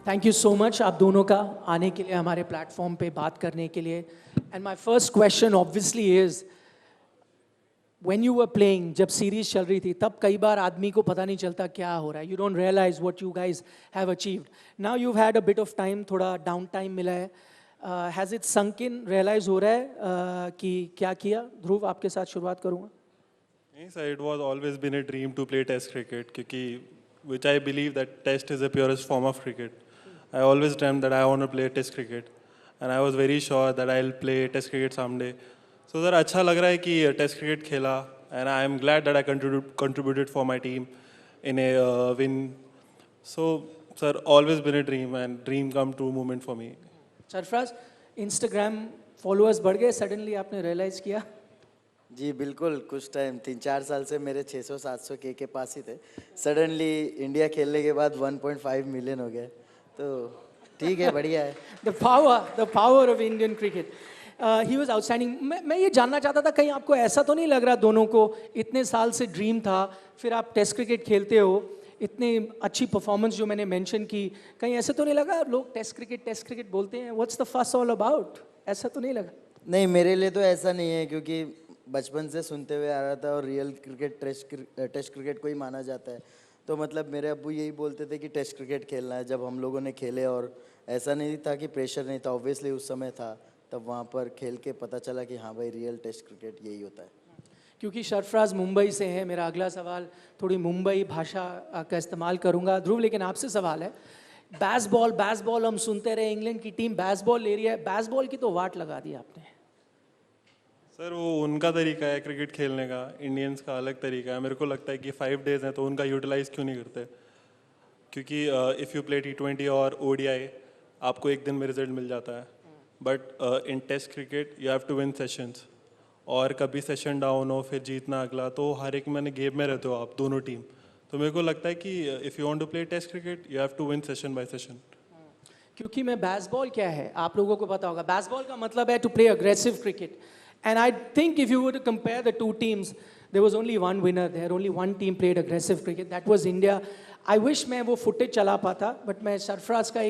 Thank you so much आप दोनों का आने के लिए हमारे प्लेटफॉर्म पे बात करने के लिए. And my first question obviously is when you were playing, जब सीरीज चल रही थी तब कई बार आदमी को पता नहीं चलता क्या हो रहा है. You don't realise what you guys have achieved. Now you had a bit of time, थोड़ा डाउन टाइम मिला है. Has it sunk in, realise हो रहा है कि क्या किया? ध्रुव, आपके साथ शुरुआत करूंगा. नहीं sir, it was always been a dream to play test cricket क्योंकि which I believe that test is the purest form of cricket. I always dreamt that I want to play test cricket and I was very sure that I'll play test cricket someday. So sir अच्छा लग रहा है कि test cricket खेला and I am glad that I contributed for my team in a win. So sir, always been a dream and dream come true moment for me. Sarfaraz, Instagram followers बढ़ गए suddenly, आपने realise किया? जी बिल्कुल, कुछ time 3-4 साल से मेरे 600-700 के पास ही थे. सडनली इंडिया खेलने के बाद 1.5 मिलियन हो गए, तो ठीक है, बढ़िया है. The power of Indian cricket. He was outstanding. मैं ये जानना चाहता था, कहीं आपको ऐसा तो नहीं लग रहा दोनों को इतने साल से ड्रीम था, फिर आप टेस्ट क्रिकेट खेलते हो, इतनी अच्छी परफॉर्मेंस जो मैंने मेंशन की, कहीं ऐसा तो नहीं लगा लोग टेस्ट क्रिकेट बोलते हैं, व्हाट्स द फस ऑल अबाउट? ऐसा तो नहीं लगा? नहीं, मेरे लिए तो ऐसा नहीं है क्योंकि बचपन से सुनते हुए आ रहा था और रियल क्रिकेट टेस्ट क्रिकेट को ही माना जाता है. तो मतलब मेरे अब्बू यही बोलते थे कि टेस्ट क्रिकेट खेलना है. जब हम लोगों ने खेले और ऐसा नहीं था कि प्रेशर नहीं था, ऑब्वियसली उस समय था, तब वहाँ पर खेल के पता चला कि हाँ भाई, रियल टेस्ट क्रिकेट यही होता है. क्योंकि सरफराज मुंबई से है, मेरा अगला सवाल थोड़ी मुंबई भाषा का इस्तेमाल करूंगा. ध्रुव, लेकिन आपसे सवाल है, बैसबॉल हम सुनते रहे, इंग्लैंड की टीम बैसबॉल ले रही है, बैसबॉल की तो वाट लगा दी आपने. सर वो उनका तरीका है क्रिकेट खेलने का, इंडियंस का अलग तरीका है. मेरे को लगता है कि 5 डेज हैं तो उनका यूटिलाइज क्यों नहीं करते? क्योंकि इफ़ यू प्ले T20 और ODI आपको एक दिन में रिजल्ट मिल जाता है, but in test cricket you have to win sessions. और कभी सेशन डाउन हो फिर जीतना अगला, तो हर एक मैंने गेम में रहते हो आप दोनों टीम. तो मेरे को लगता है कि if you want to play test cricket you have to win session by session. क्योंकि मैं बैसबॉल क्या है आप लोगों को पता होगा. बैसबॉल का मतलब है to play aggressive cricket. And I think if you were to compare the two teams, there was only one winner there. Only one team played aggressive cricket. That was India. I wish मैं वो footage चला पाता, but मैं सरफराज का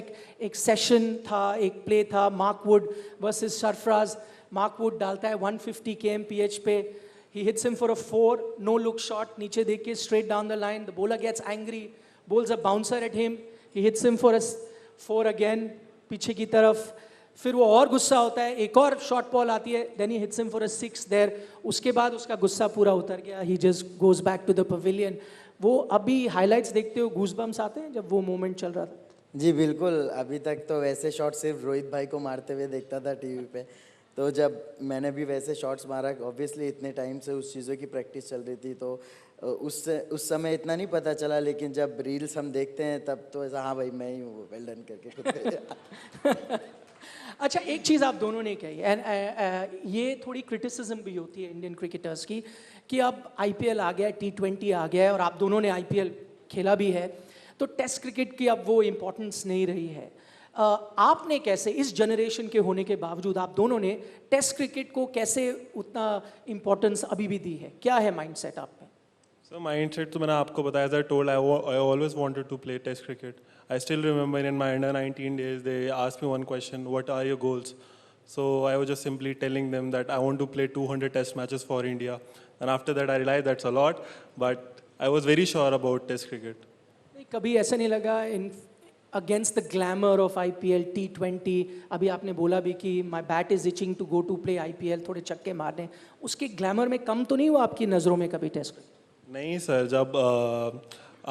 एक session था, एक play था, Mark Wood versus Sarfaraz. Mark Wood डालता है 150 kmph पे. He hits him for a 4, no look shot, नीचे देख के straight down the line. The bowler gets angry, bowls a bouncer at him. He hits him for a 4 again, पीछे की तरफ. फिर वो और गुस्सा होता है, एक और शॉर्ट बॉल आती है, then he hits him for a 6 there. उसके बाद उसका गुस्सा पूरा उतर गया, he just goes back to the pavilion. वो अभी हाइलाइट्स देखते हो, गूज़बम्स आते हैं जब वो मोमेंट चल रहा था? जी बिल्कुल, अभी तक तो वैसे शॉट सिर्फ रोहित भाई को मारते हुए देखता था टीवी पे. तो जब मैंने भी वैसे शॉट्स मारा, ऑब्वियसली इतने टाइम से उस चीज़ों की प्रैक्टिस चल रही थी, तो उस समय इतना नहीं पता चला. लेकिन जब रील्स हम देखते हैं तब तो ऐसा, हाँ भाई मैं ही हूँ, वेल डन करके खुद. अच्छा, एक चीज़ आप दोनों ने कही, एंड ये थोड़ी क्रिटिसिज्म भी होती है इंडियन क्रिकेटर्स की, कि अब IPL आ गया है, T20 आ गया है, और आप दोनों ने IPL खेला भी है, तो टेस्ट क्रिकेट की अब वो इम्पोर्टेंस नहीं रही है. आपने कैसे, इस जनरेशन के होने के बावजूद आप दोनों ने टेस्ट क्रिकेट को कैसे उतना इम्पोर्टेंस अभी भी दी है? क्या है माइंडसेट आप में? सर माइंडसेट तो मैंने आपको बताया, as I told I always wanted to play test cricket. I still remember in my under 19 days they asked me one question, what are your goals? So I was just simply telling them that I want to play 200 test matches for India. And after that I realized that's a lot, but I was very sure about test cricket. कभी ऐसा नहीं लगा in against the glamour of IPL T20, अभी आपने बोला भी कि my bat is itching to go to play IPL, थोड़े चक्के मारने, उसके ग्लैमर में कम तो नहीं हुआ आपकी नज़रों में कभी टेस्ट क्रिकेट? नहीं सर, जब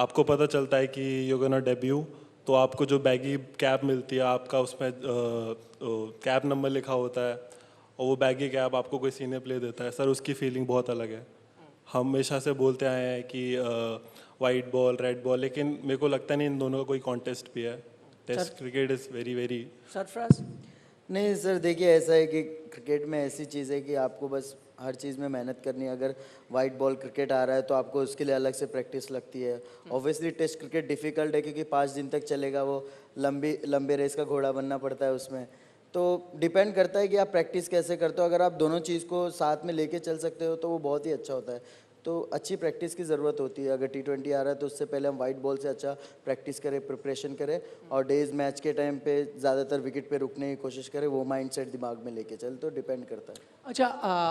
आपको पता चलता है कि यू गोना डेब्यू, तो आपको जो बैगी कैप मिलती है, आपका उसमें कैप नंबर लिखा होता है, और वो बैगी कैप आपको कोई सीनियर प्लेयर देता है, सर उसकी फीलिंग बहुत अलग है. हमेशा से बोलते आए हैं कि वाइट बॉल रेड बॉल, लेकिन मेरे को लगता नहीं इन दोनों का कोई कॉन्टेस्ट भी है. Test cricket is very very. Sarfaraz? नहीं सर, देखिए ऐसा है कि क्रिकेट में ऐसी चीज़ है कि आपको बस हर चीज़ में मेहनत करनी है. अगर वाइट बॉल क्रिकेट आ रहा है तो आपको उसके लिए अलग से प्रैक्टिस लगती है. ऑब्वियसली टेस्ट क्रिकेट डिफ़िकल्ट है क्योंकि 5 दिन तक चलेगा, वो लंबे रेस का घोड़ा बनना पड़ता है उसमें. तो डिपेंड करता है कि आप प्रैक्टिस कैसे करते हो. अगर आप दोनों चीज़ को साथ में लेके चल सकते हो तो वो बहुत ही अच्छा होता है. तो अच्छी प्रैक्टिस की ज़रूरत होती है। अगर T20 आ रहा है तो उससे पहले हम वाइट बॉल से अच्छा प्रैक्टिस करें, प्रिपरेशन करें, और डेज मैच के टाइम पे ज़्यादातर विकेट पे रुकने की कोशिश करें, वो माइंडसेट दिमाग में लेके चल, तो डिपेंड करता है। अच्छा,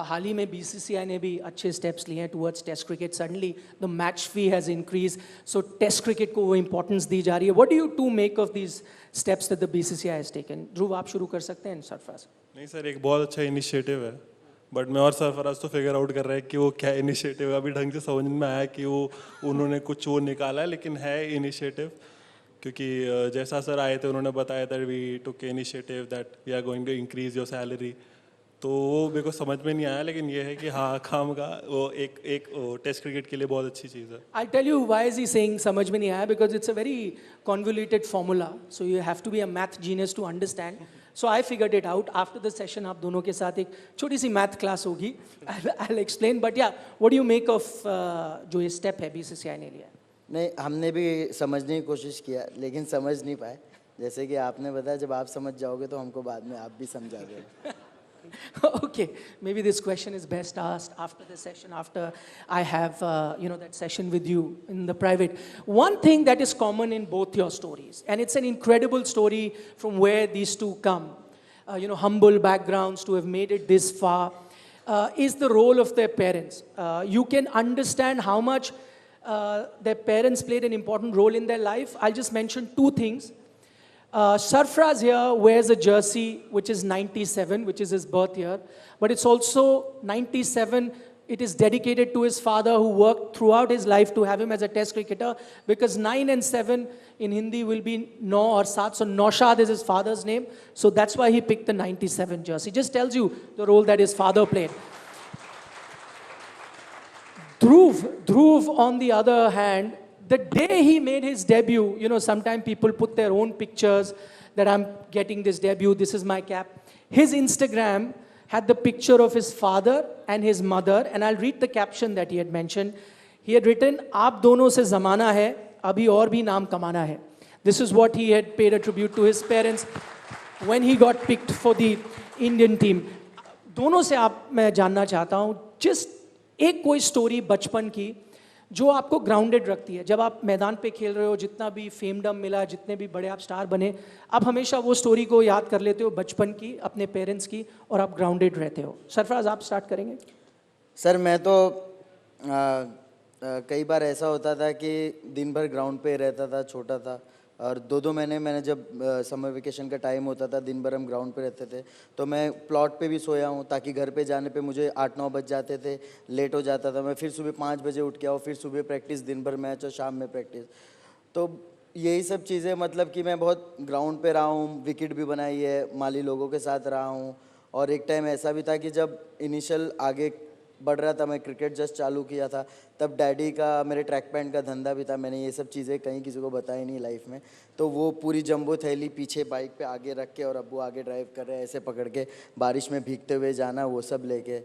हाल ही में बीसीसीआई ने भी अच्छे स्टेप्स लिए हैं towards test cricket. Suddenly the match fee has increase, so test cricket को वो इंपॉर्टेंस दी जा रही है। What do you to make of these steps that the BCCI has taken? Dhruv, आप शुरू कर सकते हैं। सरफराज। नहीं सर, एक बहुत अच्छा इनिशिएटिव है, बट मैं और सरफराज तो फिगर आउट कर रहे हैं कि वो क्या इनिशिएटिव है। अभी ढंग से समझ में आया कि वो उन्होंने कुछ वो निकाला है, लेकिन है इनिशिएटिव। क्योंकि जैसा सर आए थे उन्होंने बताया था we took initiative that we are going to increase your salary, तो वो मेरे को समझ में नहीं आया, लेकिन ये है कि हाँ, खाम का वो एक टेस्ट क्रिकेट के लिए बहुत अच्छी चीज़ है। I'll tell you why is he saying समझ में नहीं आया, because it's a very convoluted formula, so you have to be a math genius to understand. So I figured it out after the session. आप दोनों के साथ एक छोटी सी math class होगी. I'll explain, but yeah, what do you make of जो ये step है BCCI ने लिया? नहीं, हमने भी समझने की कोशिश किया, लेकिन समझ नहीं पाए। जैसे कि आपने बताया, जब आप समझ जाओगे तो हमको बाद में आप भी समझा देना। Okay, maybe this question is best asked after the session, after I have that session with you in the private. One thing that is common in both your stories, and it's an incredible story from where these two come, humble backgrounds to have made it this far, is the role of their parents. You can understand how much their parents played an important role in their life. I'll just mention two things. Sarfraz here wears a jersey which is 97, which is his birth year, but it's also 97. It is dedicated to his father, who worked throughout his life to have him as a test cricketer, because 9 and 7 in Hindi will be 9 or 7, so Naushad is his father's name, so that's why he picked the 97 jersey. Just tells you the role that his father played. Dhruv, on the other hand, the day he made his debut, sometimes people put their own pictures that I'm getting this debut, this is my cap. His Instagram had the picture of his father and his mother, and I'll read the caption that he had mentioned. He had written, "Aap dono se zamana hai, abhi aur bhi naam kamana hai." This is what he had paid a tribute to his parents when he got picked for the Indian team. दोनों से मैं जानना चाहता हूँ, just एक कोई story बचपन की जो आपको ग्राउंडेड रखती है। जब आप मैदान पे खेल रहे हो, जितना भी फेमडम मिला, जितने भी बड़े आप स्टार बने, आप हमेशा वो स्टोरी को याद कर लेते हो बचपन की, अपने पेरेंट्स की, और आप ग्राउंडेड रहते हो। सरफराज, आप स्टार्ट करेंगे। सर, मैं तो कई बार ऐसा होता था कि दिन भर ग्राउंड पे रहता था, छोटा था, और 2-2 महीने मैंने जब समर वेकेशन का टाइम होता था, दिन भर हम ग्राउंड पे रहते थे, तो मैं प्लॉट पे भी सोया हूँ, ताकि घर पे जाने पे मुझे 8-9 बज जाते थे, लेट हो जाता था। मैं फिर सुबह 5 बजे उठ के आओ, फिर सुबह प्रैक्टिस, दिन भर मैच और शाम में प्रैक्टिस। तो यही सब चीज़ें, मतलब कि मैं बहुत ग्राउंड पे रहा हूँ, विकेट भी बनाई है, माली लोगों के साथ रहा हूँ। और एक टाइम ऐसा भी था कि जब इनिशियल आगे बढ़ रहा था, मैं क्रिकेट जस्ट चालू किया था, तब डैडी का, मेरे ट्रैक पैंट का धंधा भी था। मैंने ये सब चीज़ें कहीं किसी को बताई नहीं लाइफ में। तो वो पूरी जंबो थैली पीछे बाइक पे आगे रख के, और अब्बू आगे ड्राइव कर रहे हैं, ऐसे पकड़ के बारिश में भीगते हुए जाना, वो सब लेके।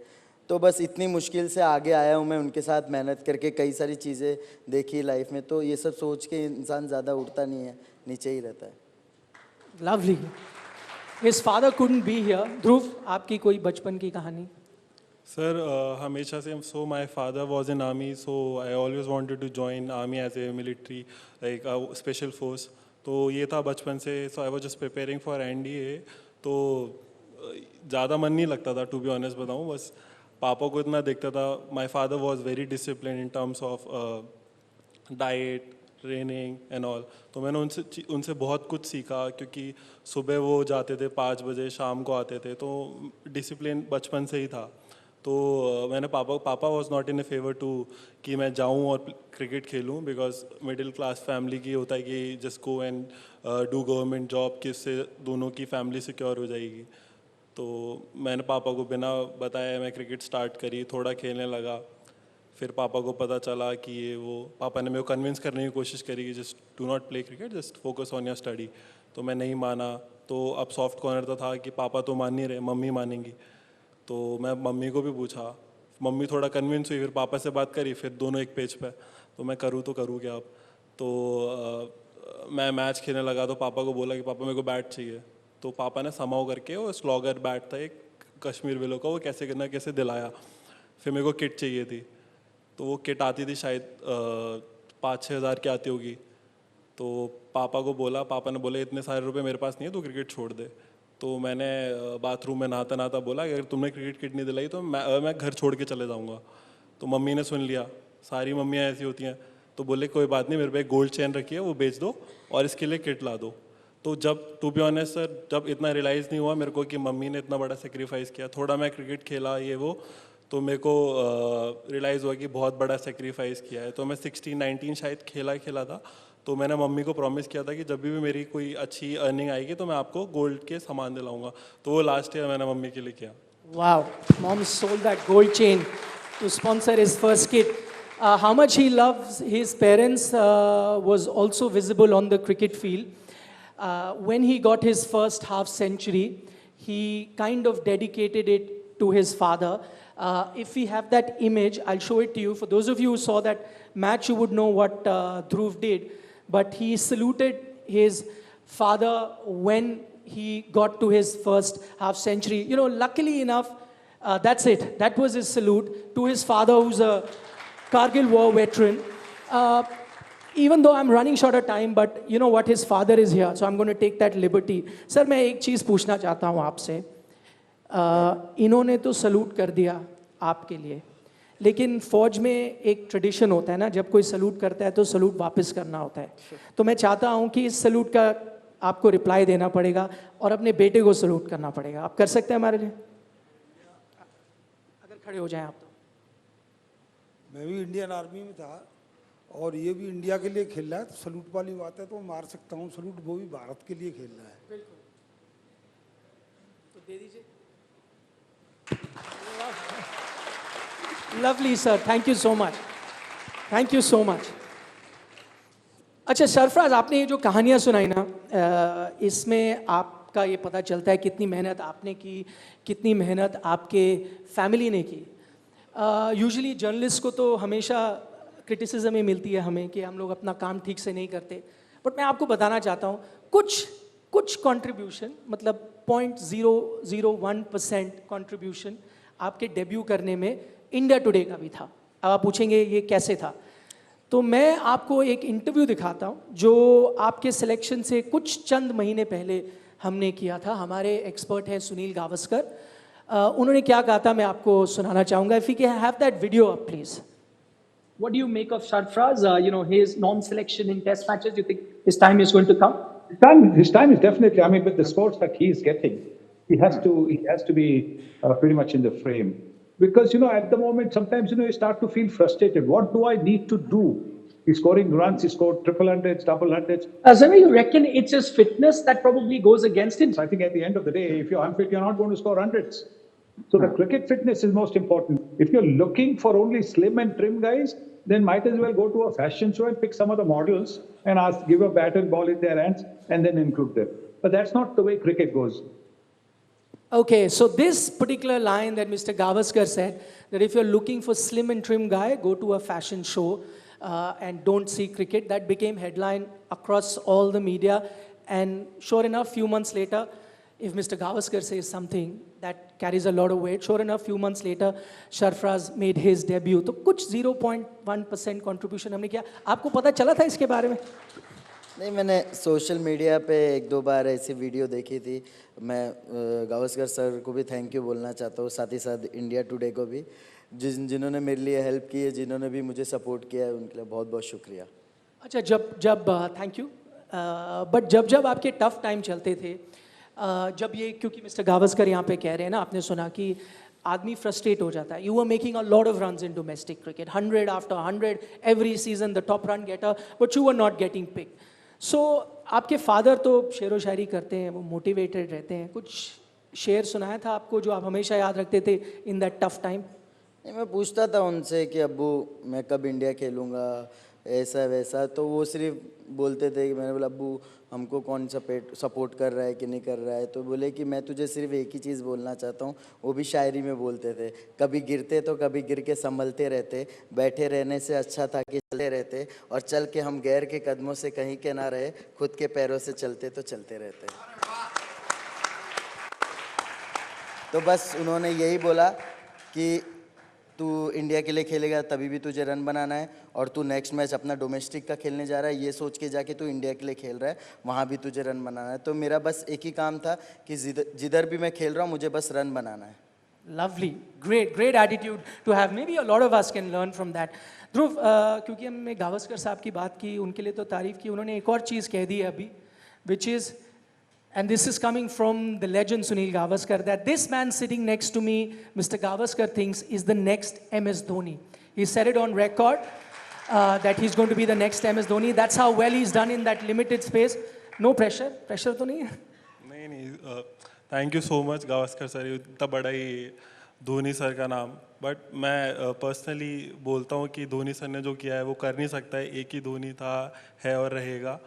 तो बस इतनी मुश्किल से आगे आया हूँ मैं, उनके साथ मेहनत करके, कई सारी चीज़ें देखी लाइफ में। तो ये सब सोच के इंसान ज़्यादा उठता नहीं है, नीचे ही रहता है। Lovely. His father couldn't be here. Dhruv, आपकी कोई बचपन की कहानी? सर, हमेशा से so my father was in army, so I always wanted to join army as a military, like special force. तो ये था बचपन से। So I was just preparing for NDA. तो ज़्यादा मन नहीं लगता था, टू बी ऑनेस्ट बताऊँ, बस पापा को इतना देखता था। My father was very discipline in terms of diet, training and all. तो मैंने उनसे बहुत कुछ सीखा, क्योंकि सुबह वो जाते थे 5 बजे, शाम को आते थे, तो डिसिप्लिन बचपन से ही था। तो मैंने पापा was not in a favour to कि मैं जाऊं और क्रिकेट खेलूं, बिकॉज मिडिल क्लास फैमिली की होता है कि just go and do government job, कि इससे दोनों की फैमिली सिक्योर हो जाएगी। तो मैंने पापा को बिना बताए मैं क्रिकेट स्टार्ट करी, थोड़ा खेलने लगा। फिर पापा को पता चला कि ये वो, पापा ने मेरे को कन्विंस करने की कोशिश करी कि just do not play cricket, just focus on your study. तो मैं नहीं माना। तो अब सॉफ्ट कॉर्नर तो था कि पापा तो मान नहीं रहे, मम्मी मानेंगी। तो मैं मम्मी को भी पूछा, मम्मी थोड़ा कन्विंस हुई, फिर पापा से बात करी, फिर दोनों एक पेज पे। तो मैं करूँ तो करूँ क्या अब। तो मैं मैच खेलने लगा, तो पापा को बोला कि पापा मेरे को बैट चाहिए। तो पापा ने समाओ करके, वो स्लॉगर बैट था एक कश्मीर विलो का, वो कैसे करना कैसे दिलाया। फिर मेरे को किट चाहिए थी। तो वो किट आती थी शायद 5-6 हज़ार की आती होगी। तो पापा को बोला, पापा ने बोले इतने सारे रुपए मेरे पास नहीं है, तू क्रिकेट छोड़ दे। तो मैंने बाथरूम में नहाता नहाता बोला अगर तुमने क्रिकेट किट नहीं दिलाई तो मैं घर छोड़ के चले जाऊँगा। तो मम्मी ने सुन लिया, सारी मम्मियाँ ऐसी होती हैं। तो बोले कोई बात नहीं, मेरे पे एक गोल्ड चेन रखी है वो बेच दो और इसके लिए किट ला दो। तो जब टू बी ऑनेस्ट सर, जब इतना रियलाइज़ नहीं हुआ मेरे को कि मम्मी ने इतना बड़ा सेक्रीफाइस किया, थोड़ा मैं क्रिकेट खेला ये वो, तो मेरे को रियलाइज़ हुआ कि बहुत बड़ा सेक्रीफाइस किया है। तो मैं 16-19 शायद खेला था। तो मैंने मम्मी को प्रॉमिस किया था कि जब भी मेरी कोई अच्छी अर्निंग आएगी तो मैं आपको गोल्ड के सामान दिलाऊंगा। तो वो लास्ट ईयर मैंने मम्मी के लिए किया। Wow, mom sold that gold chain to sponsor his first kid. How much he loves his parents was also visible on the cricket field. When he got his first half century, he kind of dedicated it to his father. If we have that image, I'll show it to you. For those of you who saw that match, you would know what Dhruv did. But he saluted his father when he got to his first half century. You know, luckily enough, that's it. That was his salute to his father, who's a Kargil war veteran. Even though I'm running short of time, but you know what, his father is here, so I'm going to take that liberty. Sir, मैं एक चीज़ पूछना चाहता हूँ आपसे. इन्होंने तो salute कर दिया आपके लिए, लेकिन फौज में एक ट्रेडिशन होता है ना, जब कोई सलूट करता है तो सलूट वापस करना होता है. तो मैं चाहता हूँ कि इस सलूट का आपको रिप्लाई देना पड़ेगा और अपने बेटे को सलूट करना पड़ेगा. आप कर सकते हैं हमारे लिए? अगर खड़े हो जाएं आप तो. मैं भी इंडियन आर्मी में था और ये भी इंडिया के लिए खेल रहा है, तो सलूट वाली बात है तो मार सकता हूँ सलूट, वो भी भारत के लिए खेल रहा है. बिल्कुल, तो दे दीजिए. Lovely sir, thank you so much, thank you so much. अच्छा सरफराज, आपने ये जो कहानियाँ सुनाई ना, इसमें आपका ये पता चलता है कितनी मेहनत आपने की, कितनी मेहनत आपके फैमिली ने की. यूजुअली जर्नलिस्ट को तो हमेशा क्रिटिसिज्म ही मिलती है हमें कि हम लोग अपना काम ठीक से नहीं करते. बट मैं आपको बताना चाहता हूँ कुछ कंट्रीब्यूशन, मतलब 0.001% कंट्रीब्यूशन आपके डेब्यू करने में इंडिया टुडे का भी था. अब आप पूछेंगे ये कैसे था, तो मैं आपको एक इंटरव्यू दिखाता हूँ जो आपके सिलेक्शन से कुछ चंद महीने पहले हमने किया था. हमारे एक्सपर्ट हैं सुनील गावस्कर. उन्होंने क्या कहा था मैं आपको सुनाना चाहूँगा. If you can have that video up please. What do you make of Sarfraz? You know, his non-selection in test matches. Do you think his time is going to come? His time is definitely. I mean, with the sports that he is getting, he has to be pretty much in the frame. Because at the moment, sometimes you start to feel frustrated. What do I need to do? He's scoring runs. He scored triple hundreds, double hundreds. Zami, you reckon it's his fitness that probably goes against him? So I think at the end of the day, if you're unfit, you're not going to score hundreds. So the cricket fitness is most important. If you're looking for only slim and trim guys, then might as well go to a fashion show and pick some of the models and give a bat and ball in their hands and then include them. But that's not the way cricket goes. Okay, so this particular line that Mr. Gavaskar said, that if you're looking for slim and trim guy, go to a fashion show and don't see cricket, that became headline across all the media. And sure enough, few months later, if Mr. Gavaskar says something that carries a lot of weight, sure enough, few months later, Sarfraz made his debut. तो कुछ 0.1% contribution हमने किया. आपको पता चला था इसके बारे में? नहीं, मैंने सोशल मीडिया पे एक दो बार ऐसी वीडियो देखी थी. मैं गावस्कर सर को भी थैंक यू बोलना चाहता हूँ, साथ ही साथ इंडिया टुडे को भी, जिन्होंने मेरे लिए हेल्प की है, जिन्होंने भी मुझे सपोर्ट किया है, उनके लिए बहुत बहुत शुक्रिया. अच्छा, जब थैंक यू. बट जब आपके टफ टाइम चलते थे, जब ये, क्योंकि मिस्टर गावस्कर यहाँ पे कह रहे हैं ना, आपने सुना कि आदमी फ्रस्ट्रेट हो जाता है. You are making a lot of runs in domestic cricket, 100 after 100 every season, the top run getter, but you are not getting pick. So आपके फादर तो शेर व शायरी करते हैं, वो मोटिवेटेड रहते हैं. कुछ शेर सुनाया था आपको जो आप हमेशा याद रखते थे इन दैट टफ टाइम? नहीं, मैं पूछता था उनसे कि अब्बू मैं कब इंडिया खेलूँगा, ऐसा वैसा, तो वो सिर्फ बोलते थे कि, मैंने बोला अब्बू हमको कौन सपोर्ट कर रहा है कि नहीं कर रहा है, तो बोले कि मैं तुझे सिर्फ एक ही चीज़ बोलना चाहता हूँ. वो भी शायरी में बोलते थे, कभी गिरते तो कभी गिर के संभलते रहते, बैठे रहने से अच्छा था कि चलते रहते, और चल के हम गैर के कदमों से कहीं के ना रहे, खुद के पैरों से चलते तो चलते रहते. तो बस उन्होंने यही बोला कि तू इंडिया के लिए खेलेगा तभी भी तुझे रन बनाना है, और तू नेक्स्ट मैच अपना डोमेस्टिक का खेलने जा रहा है, ये सोच के जाके तू इंडिया के लिए खेल रहा है, वहाँ भी तुझे रन बनाना है। तो मेरा बस एक ही काम था कि जिधर भी मैं खेल रहा हूँ मुझे बस रन बनाना है। Lovely, great attitude to have. Maybe a lot of us can learn from that. ध्रुव, क्योंकि हमने गावस्कर साहब की बात की, उनके लिए तो तारीफ की, उन्होंने एक और चीज़ कह दी है अभी, which is, and this is coming from the legend Sunil Gavaskar, that this man sitting next to me, Mr. Gavaskar, thinks is the next MS Dhoni. He said it on record that he's going to be the next MS Dhoni. That's how well he's done in that limited space. No pressure तो नहीं है? नहीं, thank you so much Gavaskar sir, इतना बड़ा ही Dhoni sir का नाम। But मैं personally बोलता हूँ कि धोनी सर ने जो किया है वो कर नहीं सकता है, एक ही धोनी था, है और रहेगा।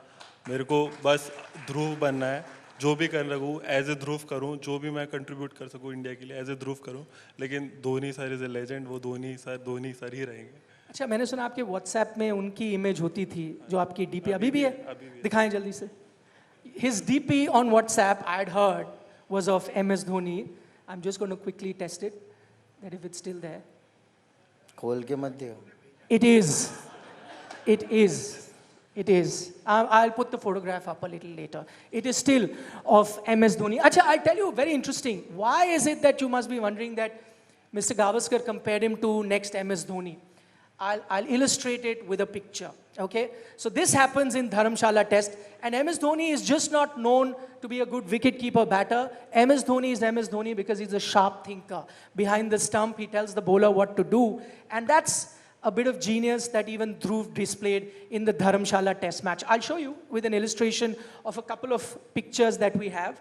मेरे को बस ध्रुव बनना है, जो भी कर सकूँ एज ए ध्रुव करूँ, जो भी मैं कंट्रीब्यूट कर सकूँ इंडिया के लिए एज ए ध्रुव करूँ, लेकिन Dhoni sir is a legend, वो धोनी सर ही रहेंगे। अच्छा, मैंने सुना आपके व्हाट्सएप में उनकी इमेज होती थी, जो आपकी डीपी अभी भी है, दिखाएं जल्दी से। His DP on WhatsApp, I had heard, was of MS Dhoni. I'm just going to quickly test it, that if it's still there. खोल के मत दियो। It is. It is. It is. I'll put the photograph up a little later. It is still of MS Dhoni. Acha, I'll tell you, very interesting. Why is it that you must be wondering that Mr. Gavaskar compared him to next MS Dhoni? I'll illustrate it with a picture. Okay? So this happens in Dharamshala Test, and MS Dhoni is just not known to be a good wicket-keeper batter. MS Dhoni is MS Dhoni because he's a sharp thinker. Behind the stump, he tells the bowler what to do, and that's a bit of genius that even Dhruv displayed in the Dharamshala Test match. I'll show you with an illustration of a couple of pictures that we have.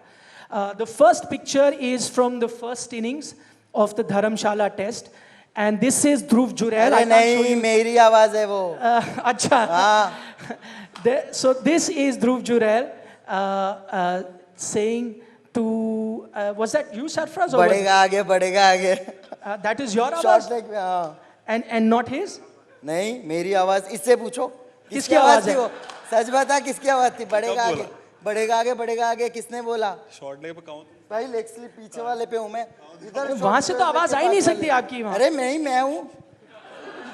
The first picture is from the first innings of the Dharamshala Test, and this is Dhruv Jurel. अरे नहीं, मेरी आवाज है वो। अच्छा. So this is Dhruv Jurel saying to, was that you, Sarfraz? Or was बढ़ेगा आगे, बढ़ेगा आगे। that is your शॉर्ट आवाज? लेग में, हाँ। And not his? नहीं, मेरी आवाज, इससे पूछो किसकी आवाज थी है? वो? सच बता, किसकी आवाज थी? बढ़ेगा आगे, बढ़ेगा आगे, बढ़ेगा आगे, किसने बोला? शॉर्ट लेग पे काउंट भाई लेग स्लिप पीछे वाले पे हूँ मैं, इधर वहां से तो आवाज आ ही नहीं सकती आपकी वहां। अरे मैं हूँ।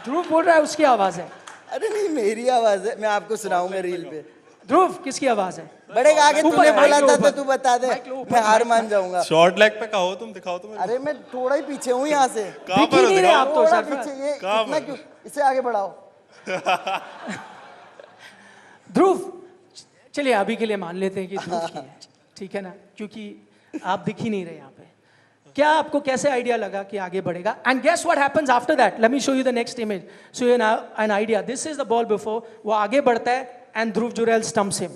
ध्रुव बोल रहा है उसकी आवाज है। अरे नहीं, मेरी आवाज है, मैं आपको सुनाऊंगा रील पे। ध्रुव, किसकी आवाज है? बढ़ेगा आगे, ऊपर, तूने माइक बोला लो था ऊपर। तो तू बता दे, माइक लो ऊपर, मैं हार माइक मान जाऊंगा। शॉर्ट लेग पे कहो, तुम दिखाओ तुम। अरे मैं थोड़ा ही पीछे हूँ यहाँ से। कहाँ दिख ही पर नहीं रहे आप तो, थोड़ा सरफराज। पीछे, ये कहाँ इतना पर? क्यों? इसे आगे बढ़ाओ। ध्रुव, चलिए अभी के लिए मान लेते हैं कि ध्रुव की है, ठीक है ना, क्योंकि आप दिख ही नहीं रहे यहाँ पे। क्या आपको कैसे आइडिया लगा कि आगे बढ़ेगा? And guess what happens after that? Let me show you the next image, so you an idea. This is the ball before, वो आगे बढ़ता है and Dhruv Jurel stumps him.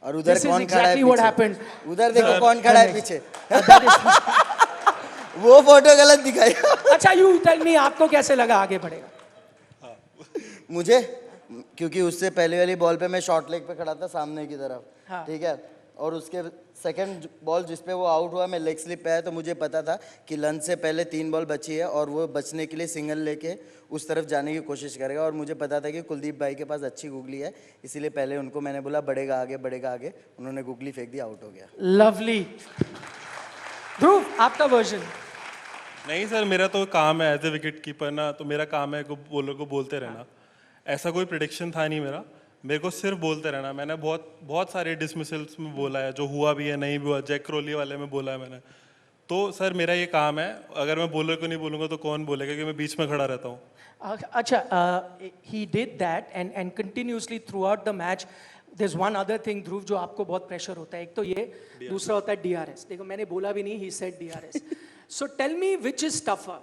और उधर This is कौन खड़ा है exactly what पीछे? happened. उधर देखो कौन खड़ा है पीछे। That is- वो फोटो गलत दिखाई। अच्छा, यू टेल मी, आपको कैसे लगा आगे बढ़ेगा? मुझे, क्योंकि उससे पहले वाली बॉल पे मैं शॉर्ट लेग पे खड़ा था सामने की तरफ, हाँ। ठीक है, और उसके सेकंड बॉल जिस पे वो आउट हुआ, मैं लेग स्लिप पे आया, तो मुझे पता था कि लंच से पहले 3 बॉल बची है और वो बचने के लिए सिंगल लेके उस तरफ जाने की कोशिश करेगा, और मुझे पता था कि कुलदीप भाई के पास अच्छी गुगली है, इसीलिए पहले उनको मैंने बोला बढ़ेगा आगे, बढ़ेगा आगे, उन्होंने गुगली फेंक दी, आउट हो गया। लवली। ध्रुव, आपका वर्जन? नहीं सर, मेरा तो काम है एज ए विकेट कीपर ना, तो मेरा काम है बॉलर को बोलते रहना। ऐसा कोई प्रिडिक्शन था नहीं मेरे को सिर्फ बोलते रहना। मैंने बहुत सारे डिसमिसल्स में बोला है, जो हुआ भी है नहीं भी हुआ, जैक क्रोली वाले में बोला है मैंने। तो सर मेरा ये काम है, अगर मैं बॉलर को नहीं बोलूँगा तो कौन बोलेगा, कि मैं बीच में खड़ा रहता हूँ। अच्छा, he did that and continuously throughout the match. There's one other thing, ध्रुव, जो आपको बहुत प्रेशर होता है। एक तो ये, दूसरा होता है DRS। देखो, मैंने बोला भी नहीं, he said DRS. So tell me which is tougher?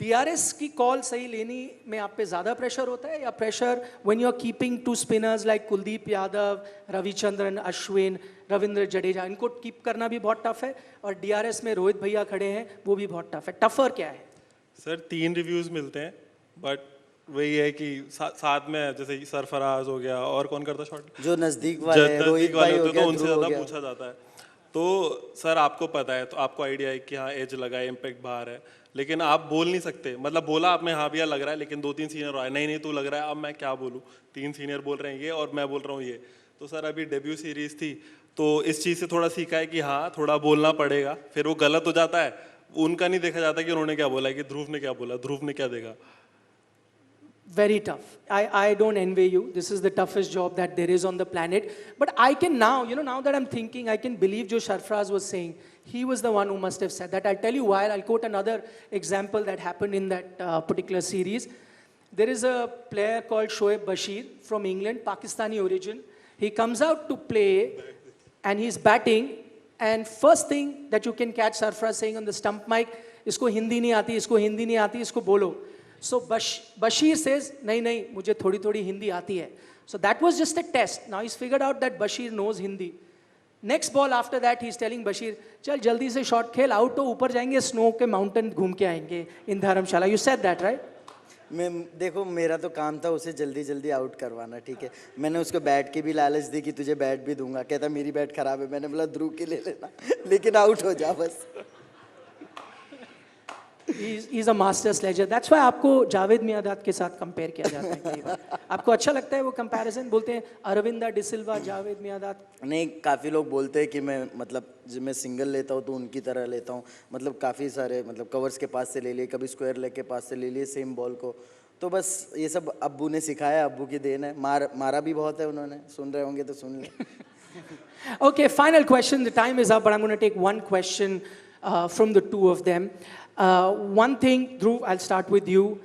DRS की कॉल सही लेनी में आप पे ज़्यादा प्रेशर होता है, या pressure when you're keeping 2 spinners like Kuldeep Yadav, Ravichandran Ashwin, Ravindra Jadeja, इनको कीप करना भी बहुत टफ है, और DRS में रोहित भैया खड़े हैं, वो भी बहुत टफ है। टफर क्या है? सर 3 रिव्यूज़ मिलते हैं, बट वही है कि साथ में जैसे सरफराज हो गया, और कौन करता शॉट, जो नजदीक वाले, रोहित भाई हो तो गया, उनसे ध्रुव हो ज़्यादा गया। पूछा जाता है। तो सर आपको पता है, तो आपको आइडिया है कि हाँ एज लगा है, इम्पैक्ट बाहर है, लेकिन आप बोल नहीं सकते। मतलब बोला आपने हाँ भैया लग रहा है, लेकिन 2-3 सीनियर आए, नहीं तू लग रहा है, अब मैं क्या बोलूँ, 3 सीनियर बोल रहे हैं ये और मैं बोल रहा हूँ ये। तो सर अभी डेब्यू सीरीज थी, तो इस चीज़ से थोड़ा सीखा है कि हाँ थोड़ा बोलना पड़ेगा, फिर वो गलत हो जाता है, उनका नहीं देखा जाता कि उन्होंने क्या बोला, कि ध्रुव ने क्या बोला, ध्रुव ने क्या देखा. Very tough. I don't envy you. This is the toughest job that there is on the planet. But I can now, now that I'm thinking, I can believe Jo Sarfraz was saying. He was the one who must have said that. I'll tell you why. I'll quote another example that happened in that particular series. There is a player called Shoaib Bashir from England, Pakistani origin. He comes out to play and he's batting. And first thing that you can catch Sarfraz saying on the stump mic, isko Hindi nahi aati, isko Hindi nahi aati, isko bolo. So Bashir says, नहीं, मुझे थोड़ी हिंदी आती है. So that was just a test. Now he's figured out that Bashir knows Hindi. Next ball after that, he's telling Bashir, चल जल्दी से shot खेल, out हो, ऊपर जाएंगे, स्नो के माउंटेन घूम के आएंगे इन धर्मशाला. You said that, right? देखो मेरा तो काम था उसे जल्दी जल्दी आउट करवाना, ठीक है. मैंने उसको बैट की भी लालच दी कि तुझे बैट भी दूंगा. कहता मेरी बैट खराब है. मैंने बोला ध्रुव की ले लेना, लेकिन आउट हो जा बस. He's a master sledger. That's why आपको जावेद मियांदाद के साथ कंपेयर किया जाता है कई बार. आपको अच्छा लगता है वो कंपैरिजन? बोलते हैं अरविंदा डिसिल्वा, जावेद मियांदाद. नहीं, काफ़ी लोग बोलते हैं कि मैं मतलब जब मैं सिंगल लेता हूँ तो उनकी तरह लेता हूँ. मतलब काफ़ी सारे मतलब कवर्स के पास से ले लिए, कभी स्क्वायर लेग के पास से ले लिए सेम बॉल को. तो बस ये सब अब्बू ने सिखाया, अब्बू की देन है. मारा भी बहुत है उन्होंने. सुन रहे होंगे तो सुन ले. Okay, final question. The time is up, but I'm going to take one question from the two of them. One thing, Dhruv, I'll start with you.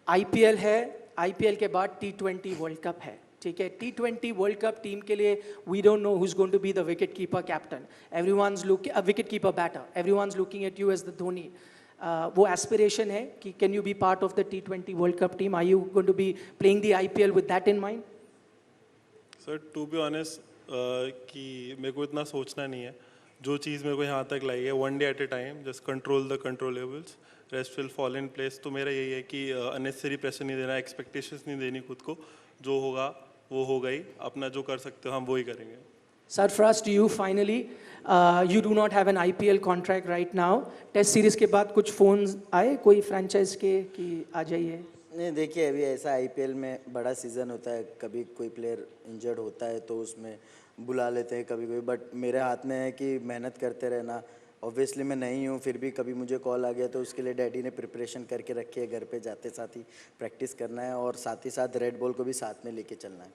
IPL है, IPL के बाद T20 World Cup है, ठीक है. T20 World Cup team के लिए we don't know who's going to be the wicket keeper captain. Everyone's looking, wicket keeper batter. Everyone's looking at you as the Dhoni. वो aspiration है कि can you be part of the T20 World Cup team? Are you going to be playing the IPL with that in mind? Sir to be honest कि मेरे को इतना सोचना नहीं है. जो चीज़ मेरे को यहाँ तक लाई है, one day at A time, just control the controllables, rest will fall in place. तो मेरा यही है कि अननेसेसरी प्रेशर नहीं देना, एक्सपेक्टेशंस नहीं देनी खुद को. जो होगा वो होगा ही. अपना जो कर सकते हो हम वो ही करेंगे. Sarfraz, to you finally, you do not have an IPL contract right now. Test series के बाद कुछ फोन्स आए कोई फ्रेंचाइज के कि आ जाइए? नहीं, देखिए अभी ऐसा आईपीएल में बड़ा सीज़न होता है, कभी कोई प्लेयर इंजर्ड होता है तो उसमें बुला लेते हैं कभी कभी. बट मेरे हाथ में है कि मेहनत करते रहना. ऑब्वियसली मैं नहीं हूँ, फिर भी कभी मुझे कॉल आ गया तो उसके लिए डैडी ने प्रिपरेशन करके रखी है. घर पे जाते साथ ही प्रैक्टिस करना है और साथ ही साथ रेड बॉल को भी साथ में लेके चलना है.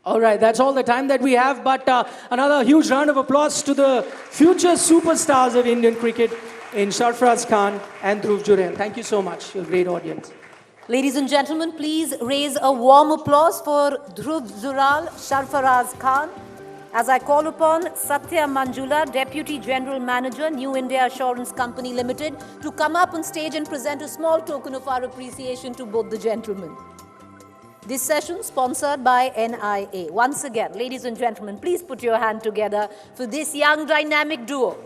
All right, that's all the time that we have, but another huge round of applause to the future superstars of Indian cricket in Sarfraz Khan and Dhruv Jurel. Thank you so much. You're a great audience. Ladies and gentlemen, please raise a warm applause for Dhruv Jurel, Sarfraz Khan, as I call upon Satya Manjula, Deputy General Manager, New India Assurance Company Limited, to come up on stage and present a small token of our appreciation to both the gentlemen. This session sponsored by NIA. Once again, ladies and gentlemen, please put your hand together for this young dynamic duo.